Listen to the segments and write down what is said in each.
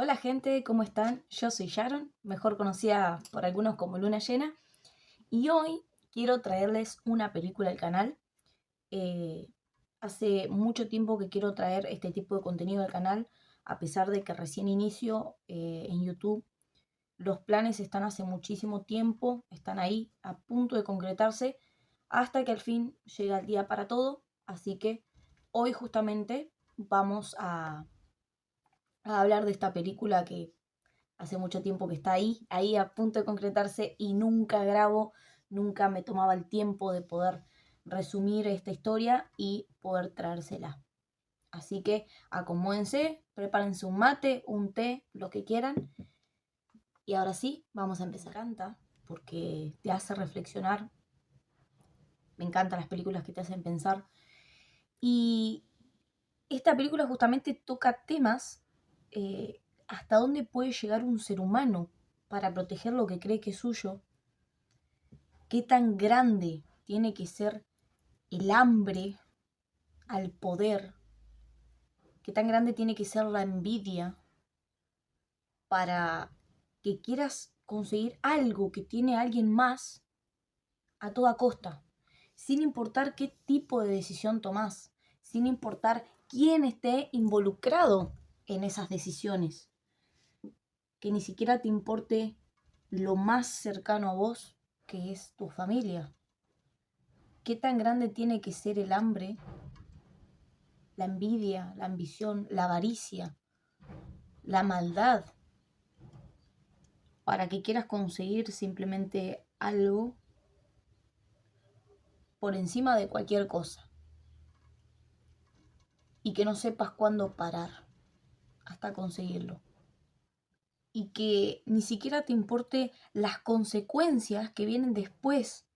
Hola gente, ¿cómo están? Yo soy Sharon, mejor conocida por algunos como Luna Llena, y hoy quiero traerles una película al canal. Eh, Hace mucho tiempo que quiero traer este tipo de contenido al canal, a pesar de que recién inicio en YouTube. Los planes están hace muchísimo tiempo, están ahí a punto de concretarse, hasta que al fin llega el día para todo. Así que hoy justamente vamos a hablar de esta película que hace mucho tiempo que está ahí a punto de concretarse y nunca grabo, nunca me tomaba el tiempo de poder resumir esta historia y poder traérsela. Así que acomódense, prepárense un mate, un té, lo que quieran. Y ahora sí, vamos a empezar. Me encanta porque te hace reflexionar. Me encantan las películas que te hacen pensar. Y esta película justamente toca temas, hasta dónde puede llegar un ser humano para proteger lo que cree que es suyo, qué tan grande tiene que ser el hambre al poder, qué tan grande tiene que ser la envidia para que quieras conseguir algo que tiene alguien más a toda costa, sin importar qué tipo de decisión tomás, sin importar quién esté involucrado en esas decisiones, que ni siquiera te importe lo más cercano a vos, que es tu familia. ¿Qué tan grande tiene que ser el hambre, la envidia, la ambición, la avaricia, la maldad, para que quieras conseguir simplemente algo por encima de cualquier cosa y que no sepas cuándo parar hasta conseguirlo? Y que ni siquiera te importe las consecuencias que vienen después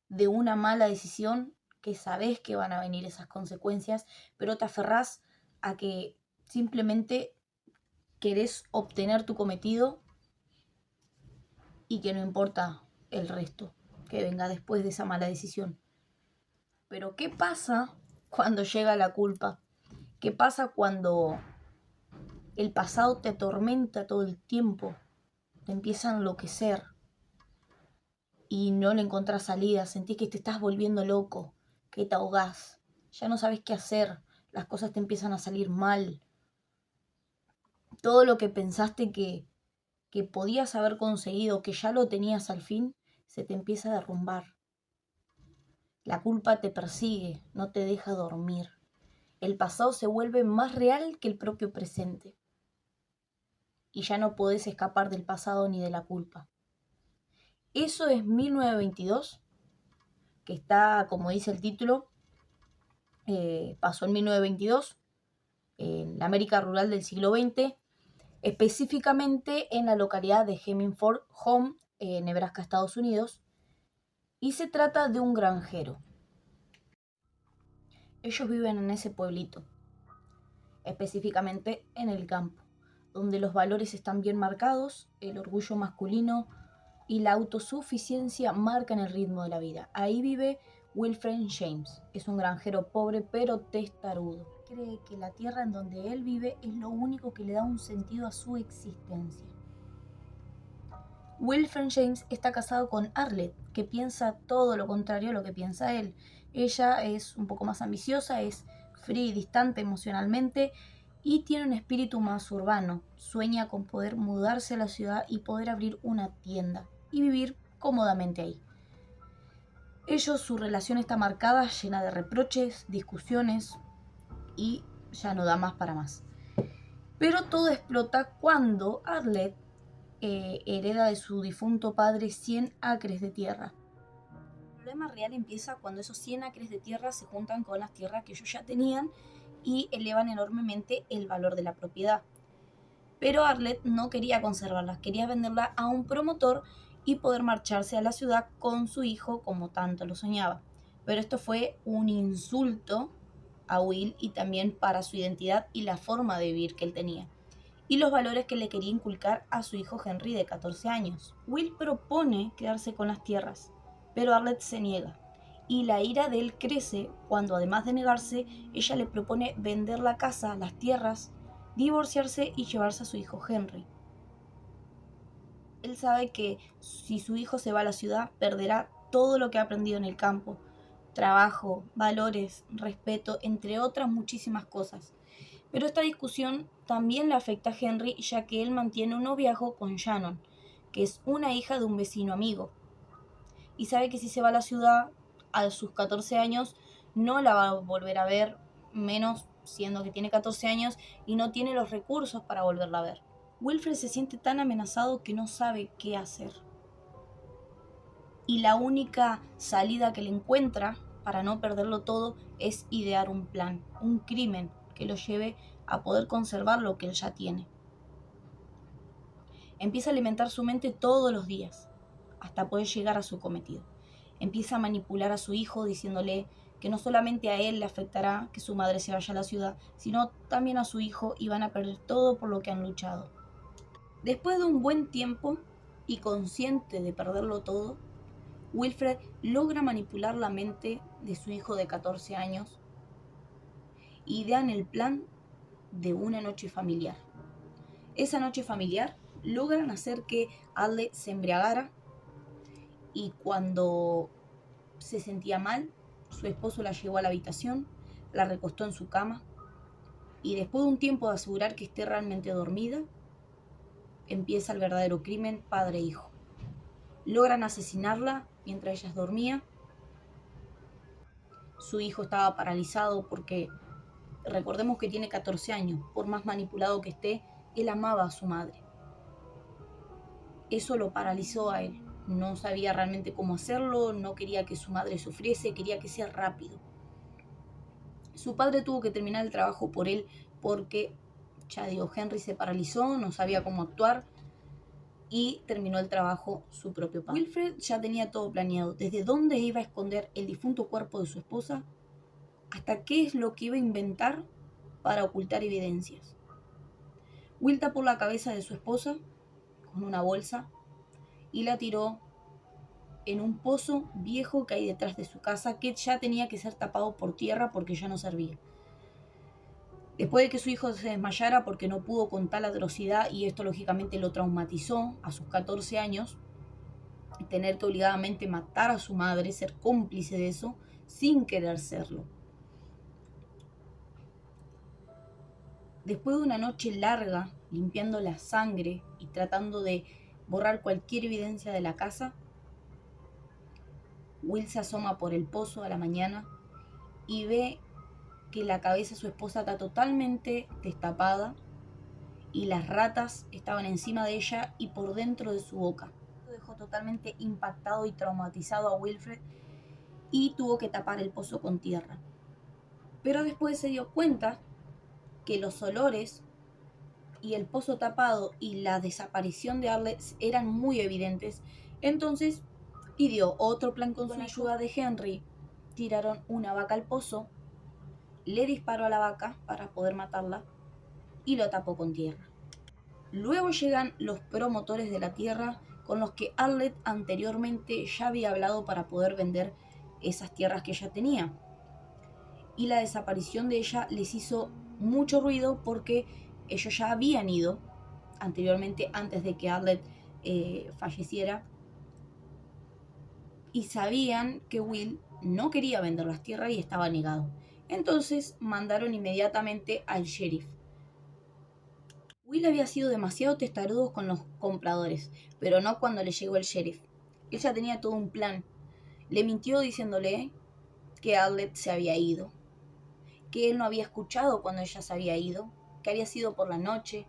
de una mala decisión, que sabes que van a venir esas consecuencias, pero te aferrás a que simplemente querés obtener tu cometido y que no importa el resto que venga después de esa mala decisión. Pero ¿qué pasa cuando llega la culpa? ¿Qué pasa cuando el pasado te atormenta todo el tiempo? Te empieza a enloquecer y no le encontrás salida, sentís que te estás volviendo loco, que te ahogás, ya no sabes qué hacer, las cosas te empiezan a salir mal. Todo lo que pensaste que podías haber conseguido, que ya lo tenías al fin, se te empieza a derrumbar. La culpa te persigue, no te deja dormir. El pasado se vuelve más real que el propio presente. Y ya no podés escapar del pasado ni de la culpa. Eso es 1922, que está, como dice el título, pasó en 1922, en la América rural del siglo XX, específicamente en la localidad de Hemingford Home, Nebraska, Estados Unidos, y se trata de un granjero. Ellos viven en ese pueblito, específicamente en el campo, donde los valores están bien marcados, el orgullo masculino y la autosuficiencia marcan el ritmo de la vida. Ahí vive Wilfred James. Es un granjero pobre pero testarudo. Cree que la tierra en donde él vive es lo único que le da un sentido a su existencia. Wilfred James está casado con Arlette, que piensa todo lo contrario a lo que piensa él. Ella es un poco más ambiciosa, es fría y distante emocionalmente y tiene un espíritu más urbano. Sueña con poder mudarse a la ciudad y poder abrir una tienda y vivir cómodamente ahí. Su relación está marcada, llena de reproches, discusiones y ya no da más para más. Pero todo explota cuando Arlette hereda de su difunto padre 100 acres de tierra. El problema real empieza cuando esos 100 acres de tierra se juntan con las tierras que ellos ya tenían y elevan enormemente el valor de la propiedad. Pero Arlette no quería conservarlas, quería venderla a un promotor y poder marcharse a la ciudad con su hijo como tanto lo soñaba. Pero esto fue un insulto a Will y también para su identidad y la forma de vivir que él tenía y los valores que le quería inculcar a su hijo Henry de 14 años. Will propone quedarse con las tierras, pero Arlette se niega. Y la ira de él crece cuando, además de negarse, ella le propone vender la casa, las tierras divorciarse y llevarse a su hijo Henry. Él sabe que si su hijo se va a la ciudad, perderá todo lo que ha aprendido en el campo: trabajo, valores, respeto, entre otras muchísimas cosas. Pero esta discusión también le afecta a Henry, ya que él mantiene un noviazgo con Shannon, que es una hija de un vecino amigo. Y sabe que si se va a la ciudad a sus 14 años, no la va a volver a ver, menos siendo que tiene 14 años y no tiene los recursos para volverla a ver. Wilfred se siente tan amenazado que no sabe qué hacer. Y la única salida que le encuentra para no perderlo todo es idear un plan, un crimen que lo lleve a poder conservar lo que él ya tiene. Empieza a alimentar su mente todos los días, hasta poder llegar a su cometido. Empieza a manipular a su hijo diciéndole que no solamente a él le afectará que su madre se vaya a la ciudad, sino también a su hijo, y van a perder todo por lo que han luchado. Después de un buen tiempo y consciente de perderlo todo, Wilfred logra manipular la mente de su hijo de 14 años y idean el plan de una noche familiar. Esa noche familiar logran hacer que Adle se embriagara, y cuando se sentía mal, su esposo la llevó a la habitación, la recostó en su cama y después de un tiempo de asegurar que esté realmente dormida, empieza el verdadero crimen padre-hijo. Logran asesinarla mientras ella dormía. Su hijo estaba paralizado porque recordemos que tiene 14 años. Por más manipulado que esté, él amaba a su madre. Eso lo paralizó a él. No sabía realmente cómo hacerlo, no quería que su madre sufriese, quería que sea rápido. Su padre tuvo que terminar el trabajo por él porque, ya digo, Henry se paralizó, no sabía cómo actuar y terminó el trabajo su propio padre. Wilfred ya tenía todo planeado, desde dónde iba a esconder el difunto cuerpo de su esposa hasta qué es lo que iba a inventar para ocultar evidencias. Will tapó la cabeza de su esposa con una bolsa y la tiró en un pozo viejo que hay detrás de su casa, que ya tenía que ser tapado por tierra porque ya no servía. Después de que su hijo se desmayara porque no pudo con tal atrocidad, y esto lógicamente lo traumatizó a sus 14 años, tener que obligadamente matar a su madre, ser cómplice de eso, sin querer serlo. Después de una noche larga, limpiando la sangre y tratando de borrar cualquier evidencia de la casa, Will se asoma por el pozo a la mañana y ve que la cabeza de su esposa está totalmente destapada y las ratas estaban encima de ella y por dentro de su boca. Lo dejó totalmente impactado y traumatizado a Wilfred y tuvo que tapar el pozo con tierra. Pero después se dio cuenta que los olores y el pozo tapado y la desaparición de Arlet eran muy evidentes. Entonces ideó otro plan con su ayuda de Henry. Tiraron una vaca al pozo, le disparó a la vaca para poder matarla y lo tapó con tierra. Luego llegan los promotores de la tierra con los que Arlet anteriormente ya había hablado para poder vender esas tierras que ella tenía. Y la desaparición de ella les hizo mucho ruido porque ellos ya habían ido anteriormente, antes de que Arlet falleciera, y sabían que Will no quería vender las tierras y estaba negado. Entonces mandaron inmediatamente al sheriff. Will había sido demasiado testarudo con los compradores, pero no cuando le llegó el sheriff. Ella tenía todo un plan. Le mintió diciéndole que Arlet se había ido, que él no había escuchado cuando ella se había ido, que había sido por la noche.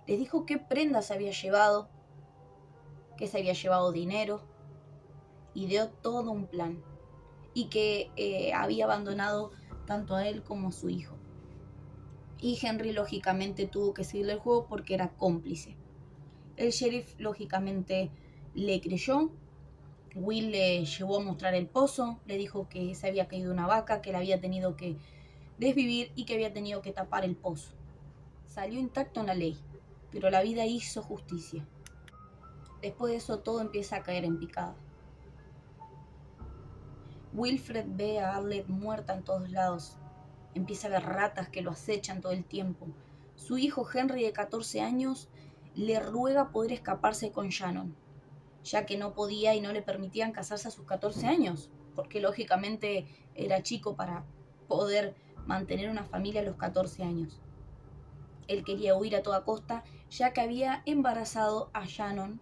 Les dijo qué prendas se había llevado, que se había llevado dinero, y dio todo un plan. Y que había abandonado tanto a él como a su hijo. Y Henry lógicamente tuvo que seguirle el juego porque era cómplice. El sheriff lógicamente le creyó. Will le llevó a mostrar el pozo, le dijo que se había caído una vaca, que la había tenido que desvivir y que había tenido que tapar el pozo. Salió intacto en la ley, pero la vida hizo justicia. Después de eso todo empieza a caer en picada. Wilfred ve a Arlet muerta en todos lados. Empieza a ver ratas que lo acechan todo el tiempo. su hijo Henry de 14 años le ruega poder escaparse con Shannon, ya que no podía y no le permitían casarse a sus 14 años, porque lógicamente era chico para poder mantener una familia a los 14 años. Él quería huir a toda costa, ya que había embarazado a Shannon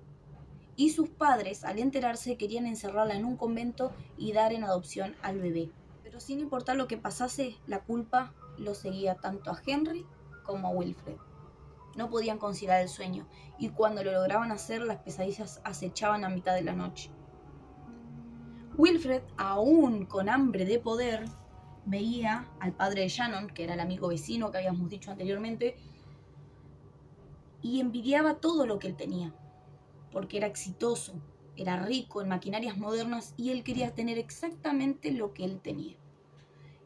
y sus padres, al enterarse, querían encerrarla en un convento y dar en adopción al bebé. Pero sin importar lo que pasase, la culpa lo seguía tanto a Henry como a Wilfred. No podían conciliar el sueño, y cuando lo lograban hacer, las pesadillas acechaban a mitad de la noche. Wilfred, aún con hambre de poder, veía al padre de Shannon, que era el amigo vecino que habíamos dicho anteriormente, y envidiaba todo lo que él tenía, porque era exitoso, era rico en maquinarias modernas y él quería tener exactamente lo que él tenía.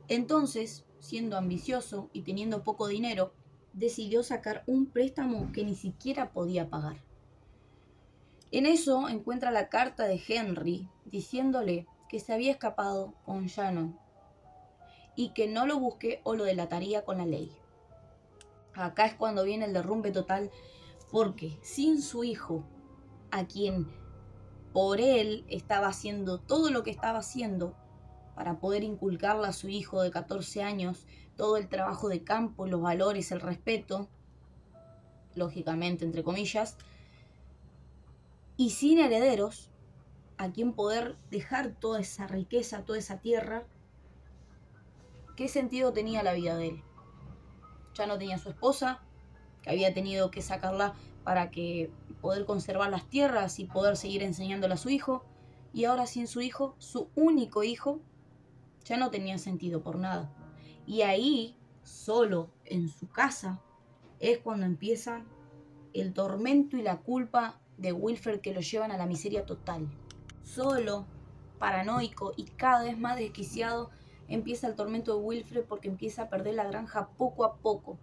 Entonces, siendo ambicioso y teniendo poco dinero, decidió sacar un préstamo que ni siquiera podía pagar. En eso encuentra la carta de Henry diciéndole que se había escapado con Shannon y que no lo busque o lo delataría con la ley. Acá es cuando viene el derrumbe total, porque sin su hijo, a quien por él estaba haciendo todo lo que estaba haciendo para poder inculcarle a su hijo de 14 años todo el trabajo de campo, los valores, el respeto, lógicamente entre comillas, y sin herederos, a quien poder dejar toda esa riqueza, toda esa tierra, ¿qué sentido tenía la vida de él? Ya no tenía su esposa, que había tenido que sacarla para que poder conservar las tierras y poder seguir enseñándole a su hijo, y ahora sin su hijo, su único hijo, ya no tenía sentido por nada. Y ahí, solo en su casa, es cuando empiezan el tormento y la culpa de Wilfred, que lo llevan a la miseria total. Solo, paranoico y cada vez más desquiciado, empieza el tormento de Wilfred, porque empieza a perder la granja poco a poco.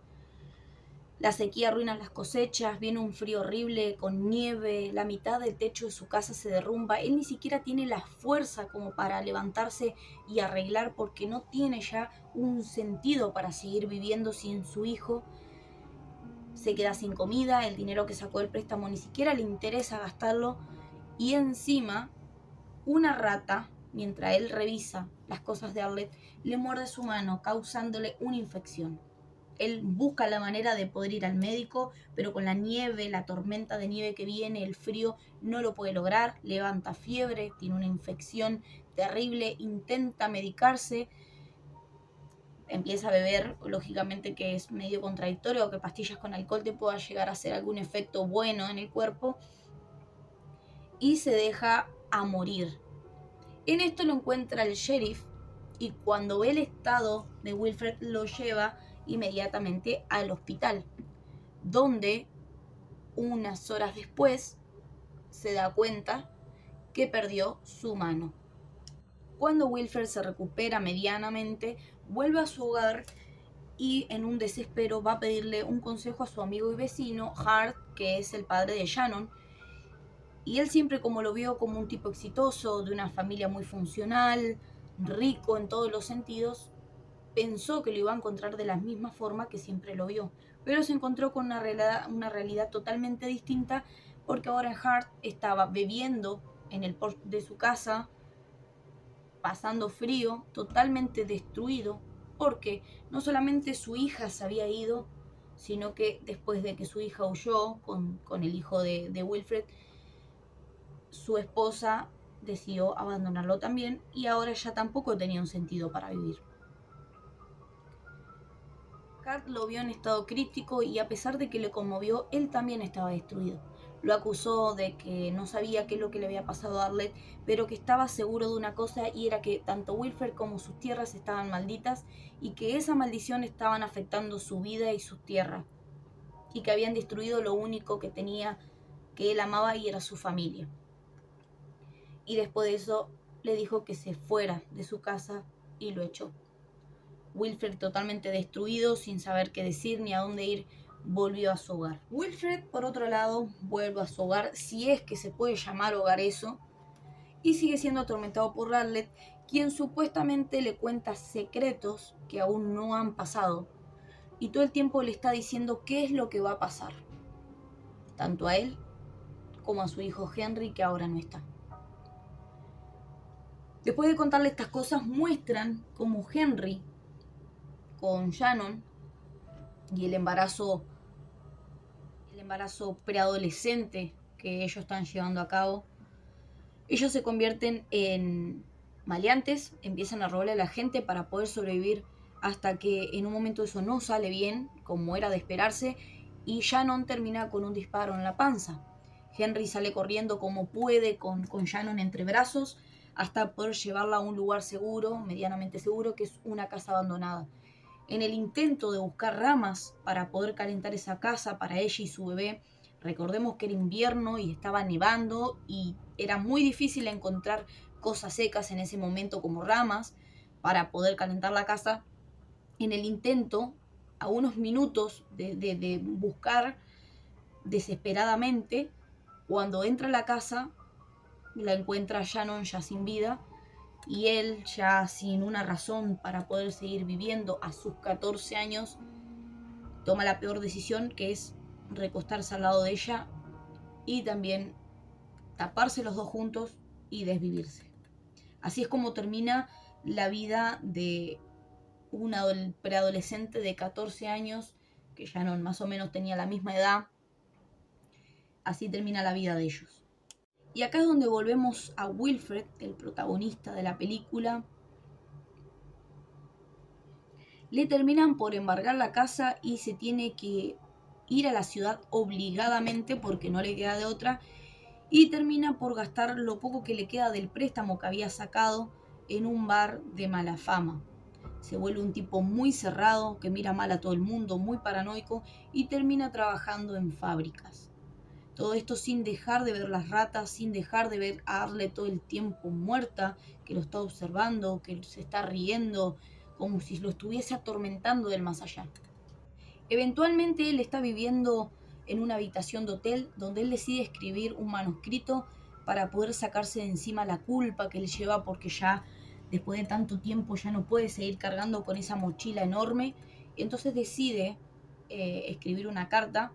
La sequía arruina las cosechas, viene un frío horrible con nieve, la mitad del techo de su casa se derrumba, él ni siquiera tiene la fuerza como para levantarse y arreglar, porque no tiene ya un sentido para seguir viviendo sin su hijo. Se queda sin comida, el dinero que sacó del préstamo ni siquiera le interesa gastarlo, y encima una rata, mientras él revisa las cosas de Arlette, le muerde su mano, causándole una infección. Él busca la manera de poder ir al médico, pero con la nieve, la tormenta de nieve que viene, el frío, no lo puede lograr, levanta fiebre, tiene una infección terrible, intenta medicarse, empieza a beber, lógicamente que es medio contradictorio, que pastillas con alcohol te pueda llegar a hacer algún efecto bueno en el cuerpo, y se deja a morir. En esto lo encuentra el sheriff, y cuando ve el estado de Wilfred lo lleva inmediatamente al hospital, donde unas horas después se da cuenta que perdió su mano. Cuando Wilfred se recupera medianamente, vuelve a su hogar y en un desespero va a pedirle un consejo a su amigo y vecino Hart, que es el padre de Shannon, y él siempre, como lo vio como un tipo exitoso, de una familia muy funcional, rico en todos los sentidos, pensó que lo iba a encontrar de la misma forma que siempre lo vio, pero se encontró con una realidad totalmente distinta, porque ahora Hart estaba bebiendo en el porche de su casa, pasando frío, totalmente destruido, porque no solamente su hija se había ido, sino que después de que su hija huyó con el hijo de Wilfred, su esposa decidió abandonarlo también, y ahora ya tampoco tenía un sentido para vivir. Hart lo vio en estado crítico y a pesar de que le conmovió, él también estaba destruido. Lo acusó de que no sabía qué es lo que le había pasado a Arlette, pero que estaba seguro de una cosa, y era que tanto Wilfred como sus tierras estaban malditas, y que esa maldición estaban afectando su vida y sus tierras, y que habían destruido lo único que tenía, que él amaba, y era su familia. Y después de eso le dijo que se fuera de su casa y lo echó. Wilfred, totalmente destruido, sin saber qué decir ni a dónde ir, volvió a su hogar. Wilfred, por otro lado, vuelve a su hogar, si es que se puede llamar hogar eso, y sigue siendo atormentado por Arlette, quien supuestamente le cuenta secretos que aún no han pasado, y todo el tiempo le está diciendo qué es lo que va a pasar, tanto a él como a su hijo Henry, que ahora no está. Después de contarle estas cosas, muestran cómo Henry con Shannon y el embarazo preadolescente que ellos están llevando a cabo, ellos se convierten en maleantes, empiezan a robarle a la gente para poder sobrevivir, hasta que en un momento eso no sale bien, como era de esperarse, y Shannon termina con un disparo en la panza. Henry sale corriendo como puede con Shannon entre brazos hasta poder llevarla a un lugar seguro, medianamente seguro, que es una casa abandonada. En el intento de buscar ramas para poder calentar esa casa para ella y su bebé, recordemos que era invierno y estaba nevando y era muy difícil encontrar cosas secas en ese momento como ramas para poder calentar la casa. En el intento, a unos minutos de buscar desesperadamente, cuando entra a la casa, la encuentra Shannon ya sin vida y él ya sin una razón para poder seguir viviendo a sus 14 años, toma la peor decisión, que es recostarse al lado de ella y también taparse los dos juntos y desvivirse. Así es como termina la vida de una preadolescente de 14 años, que ya no más o menos tenía la misma edad. Así termina la vida de ellos. Y acá es donde volvemos a Wilfred, el protagonista de la película. Le terminan por embargar la casa y se tiene que ir a la ciudad obligadamente porque no le queda de otra, y termina por gastar lo poco que le queda del préstamo que había sacado en un bar de mala fama. Se vuelve un tipo muy cerrado, que mira mal a todo el mundo, muy paranoico, y termina trabajando en fábricas. Todo esto sin dejar de ver las ratas, sin dejar de ver a Arle todo el tiempo muerta, que lo está observando, que se está riendo, como si lo estuviese atormentando del más allá. Eventualmente él está viviendo en una habitación de hotel donde él decide escribir un manuscrito para poder sacarse de encima la culpa que él lleva, porque ya después de tanto tiempo ya no puede seguir cargando con esa mochila enorme. Y entonces decide escribir una carta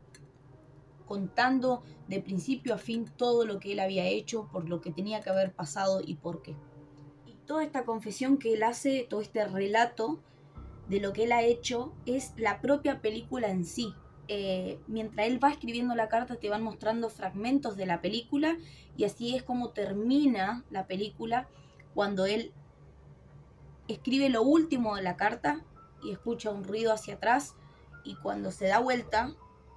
contando de principio a fin todo lo que él había hecho, por lo que tenía que haber pasado y por qué. Y toda esta confesión que él hace, todo este relato de lo que él ha hecho, es la propia película en sí. Mientras él va escribiendo la carta, te van mostrando fragmentos de la película, y así es como termina la película, cuando él escribe lo último de la carta y escucha un ruido hacia atrás, y cuando se da vuelta,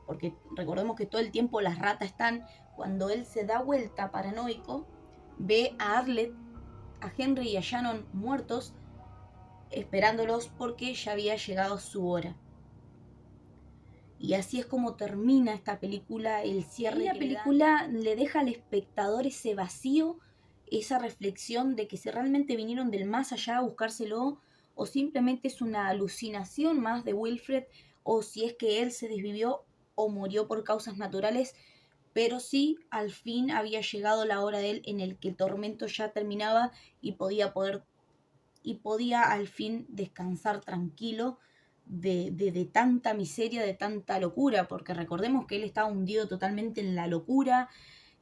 porque recordemos que todo el tiempo las ratas están, cuando él se da vuelta paranoico, ve a Arlette, a Henry y a Shannon muertos, esperándolos porque ya había llegado su hora. Y así es como termina esta película, el cierre. Y la película le deja al espectador ese vacío, esa reflexión de que si realmente vinieron del más allá a buscárselo, o simplemente es una alucinación más de Wilfred, o si es que él se desvivió o murió por causas naturales. Pero sí, al fin había llegado la hora de él en el que el tormento ya terminaba y podía al fin descansar tranquilo de tanta miseria, de tanta locura, porque recordemos que él estaba hundido totalmente en la locura,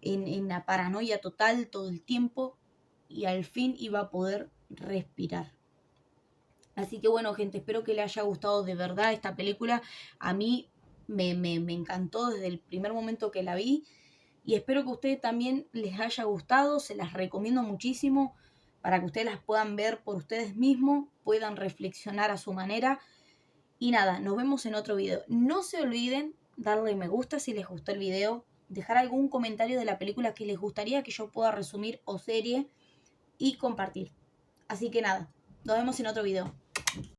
en la paranoia total todo el tiempo, y al fin iba a poder respirar. Así que bueno, gente, espero que les haya gustado de verdad esta película. A mí me encantó desde el primer momento que la vi, y espero que a ustedes también les haya gustado. Se las recomiendo muchísimo para que ustedes las puedan ver por ustedes mismos, puedan reflexionar a su manera. Y nada, nos vemos en otro video. No se olviden darle me gusta si les gustó el video, dejar algún comentario de la película que les gustaría que yo pueda resumir o serie, y compartir. Así que nada, nos vemos en otro video.